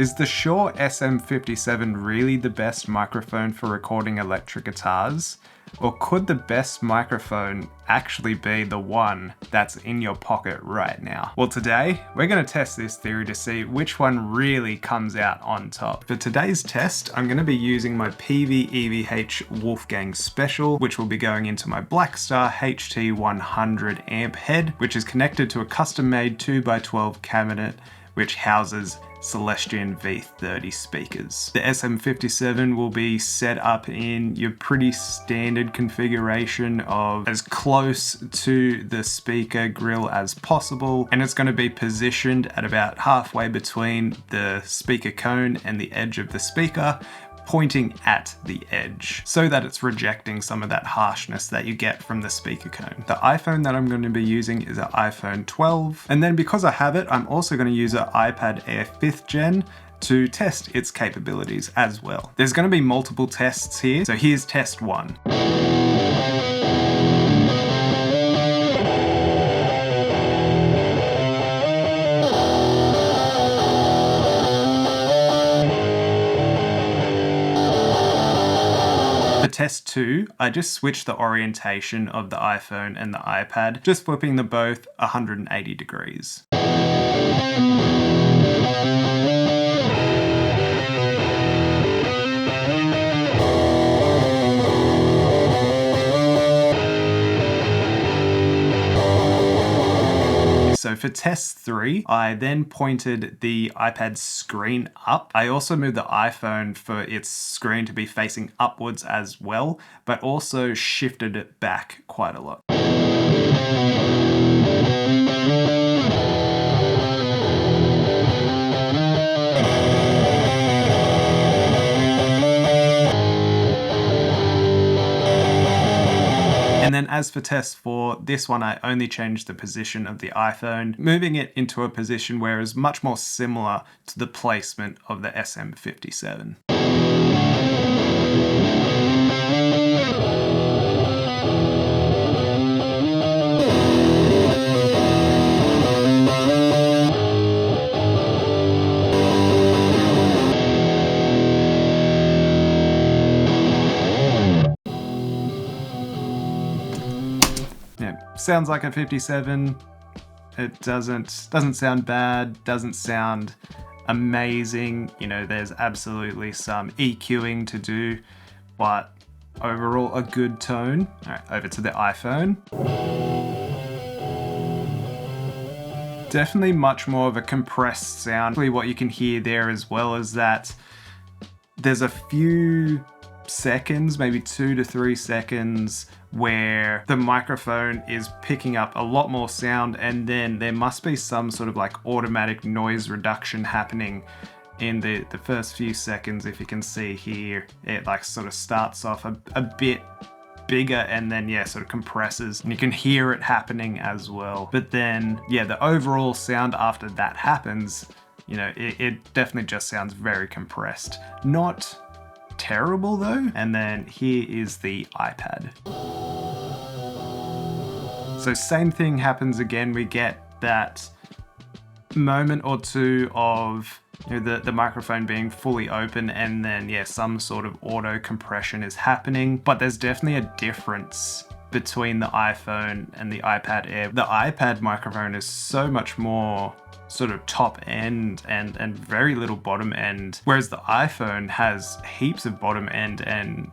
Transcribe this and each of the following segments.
Is the Shure SM57 really the best microphone for recording electric guitars? Or could the best microphone actually be the one that's in your pocket right now? Well, today we're going to test this theory to see which one really comes out on top. For today's test, I'm going to be using my Peavey EVH Wolfgang Special, which will be going into my Blackstar HT100 amp head, which is connected to a custom-made 2x12 cabinet which houses Celestion V30 speakers. The SM57 will be set up in your pretty standard configuration of as close to the speaker grill as possible, and it's going to be positioned at about halfway between the speaker cone and the edge of the speaker, pointing at the edge so that it's rejecting some of that harshness that you get from the speaker cone. The iPhone that I'm going to be using is an iPhone 12, and then because I have it, I'm also going to use an iPad Air 5th Gen to test its capabilities as well. There's going to be multiple tests here, so here's test 1. For test 2, I just switched the orientation of the iPhone and the iPad, just flipping them both 180 degrees. So for test 3, I then pointed the iPad screen up. I also moved the iPhone for its screen to be facing upwards as well, but also shifted it back quite a lot. And then as for test 4, this one I only changed the position of the iPhone, moving it into a position where it's much more similar to the placement of the SM57. Sounds like a 57. It doesn't sound bad, doesn't sound amazing. You know, there's absolutely some EQing to do, but overall a good tone. All right, over to the iPhone. Definitely much more of a compressed sound. What you can hear there as well is that there's a few seconds, maybe 2 to 3 seconds, where the microphone is picking up a lot more sound, and then there must be some sort of like automatic noise reduction happening in the first few seconds. If you can see here, it like sort of starts off a bit bigger and then sort of compresses, and you can hear it happening as well. But then the overall sound after that happens, you know, it definitely just sounds very compressed. Not terrible though. And then here is the iPad. So same thing happens again. We get that moment or two of, you know, the microphone being fully open, and then some sort of auto compression is happening. But there's definitely a difference between the iPhone and the iPad Air. The iPad microphone is so much more sort of top end and very little bottom end, whereas the iPhone has heaps of bottom end and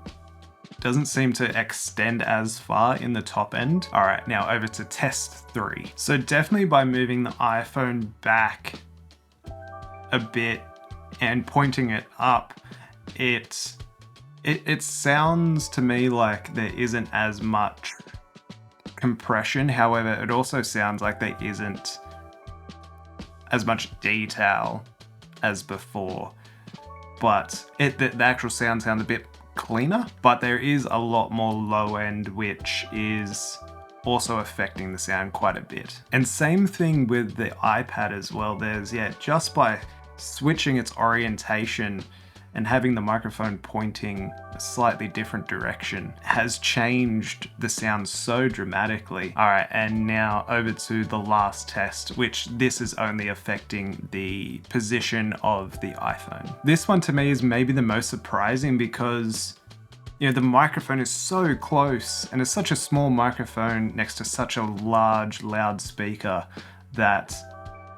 doesn't seem to extend as far in the top end. All right, now over to test 3. So definitely by moving the iPhone back a bit and pointing it up, it sounds to me like there isn't as much compression. However, it also sounds like there isn't as much detail as before, but the actual sounds a bit cleaner, but there is a lot more low end, which is also affecting the sound quite a bit. And same thing with the iPad as well. There's just by switching its orientation, and having the microphone pointing a slightly different direction has changed the sound so dramatically. All right, and now over to the last test, which this is only affecting the position of the iPhone. This one to me is maybe the most surprising because the microphone is so close and it's such a small microphone next to such a large, loud speaker that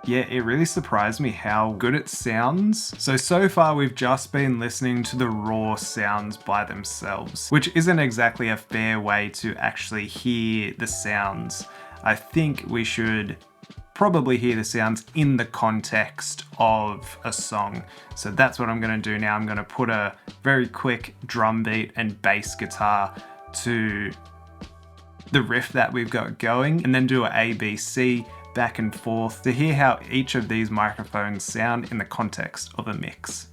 it really surprised me how good it sounds. So far we've just been listening to the raw sounds by themselves, which isn't exactly a fair way to actually hear the sounds. I think we should probably hear the sounds in the context of a song. So that's what I'm going to do now. I'm going to put a very quick drum beat and bass guitar to the riff that we've got going, and then do a ABC back and forth to hear how each of these microphones sound in the context of a mix.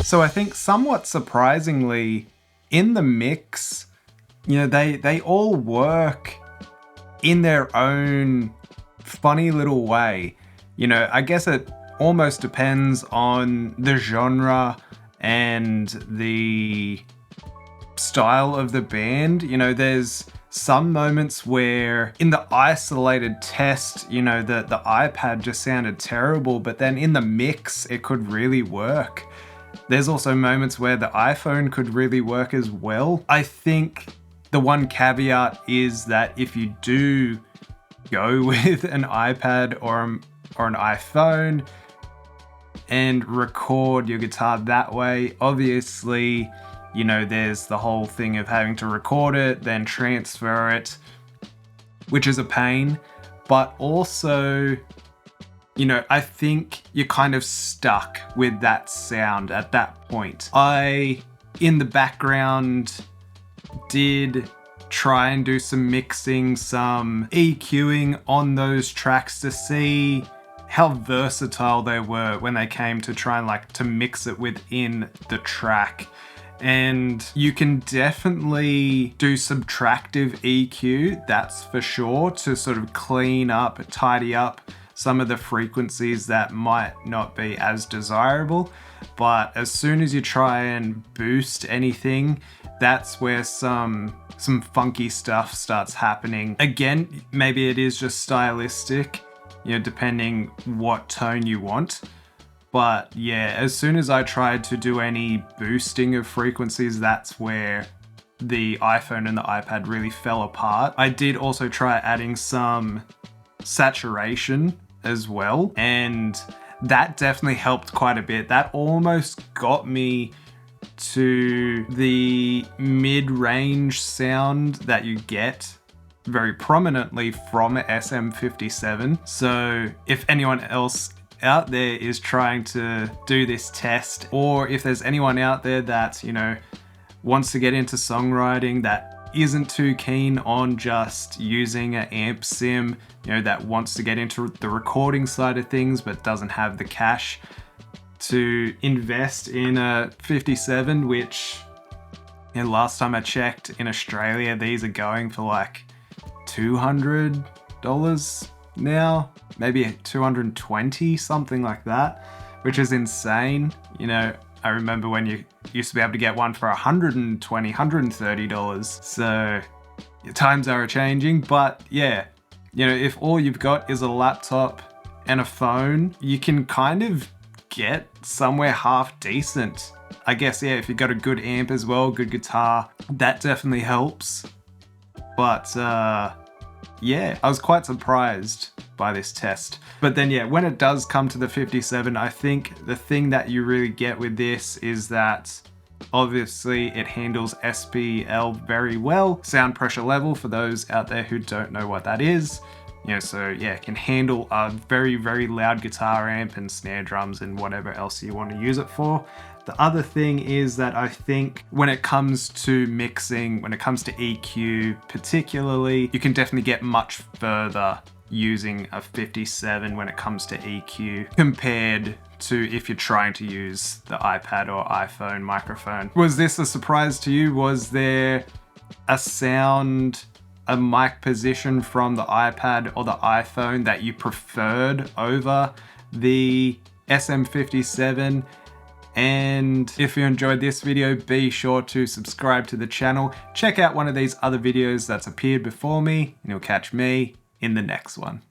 So I think somewhat surprisingly, in the mix, they all work in their own funny little way. I guess it almost depends on the genre and the style of the band. There's some moments where in the isolated test, the iPad just sounded terrible, but then in the mix, it could really work. There's also moments where the iPhone could really work as well. I think the one caveat is that if you do go with an iPad or an iPhone and record your guitar that way, obviously, there's the whole thing of having to record it, then transfer it, which is a pain. But also, I think you're kind of stuck with that sound at that point. I, in the background, did try and do some mixing, some EQing on those tracks to see how versatile they were when they came to try and to mix it within the track. And you can definitely do subtractive EQ, that's for sure, to sort of clean up, tidy up some of the frequencies that might not be as desirable. But as soon as you try and boost anything, that's where some funky stuff starts happening. Again, maybe it is just stylistic, depending what tone you want. But yeah, as soon as I tried to do any boosting of frequencies, that's where the iPhone and the iPad really fell apart. I did also try adding some saturation as well, and that definitely helped quite a bit. That almost got me to the mid-range sound that you get very prominently from SM57. So if anyone else out there is trying to do this test, or if there's anyone out there that, wants to get into songwriting that isn't too keen on just using an amp sim, that wants to get into the recording side of things but doesn't have the cash to invest in a 57, which last time I checked in Australia, these are going for like $200 now, maybe 220, something like that, which is insane. I remember when you used to be able to get one for $120, $130. So times are changing, but yeah, if all you've got is a laptop and a phone, you can kind of get somewhere half decent I guess, yeah, if you got a good amp as well, good guitar, that definitely helps. But yeah, I was quite surprised by this test. But then yeah, when it does come to the 57, I think the thing that you really get with this is that obviously it handles SPL very well. Sound pressure level, for those out there who don't know what that is. You know, so yeah, it can handle a very, very loud guitar amp and snare drums and whatever else you want to use it for. The other thing is that I think when it comes to mixing, when it comes to EQ particularly, you can definitely get much further using a 57 when it comes to EQ compared to if you're trying to use the iPad or iPhone microphone. Was this a surprise to you? Was there a mic position from the iPad or the iPhone that you preferred over the SM57? And if you enjoyed this video, be sure to subscribe to the channel. Check out one of these other videos that's appeared before me, and you'll catch me in the next one.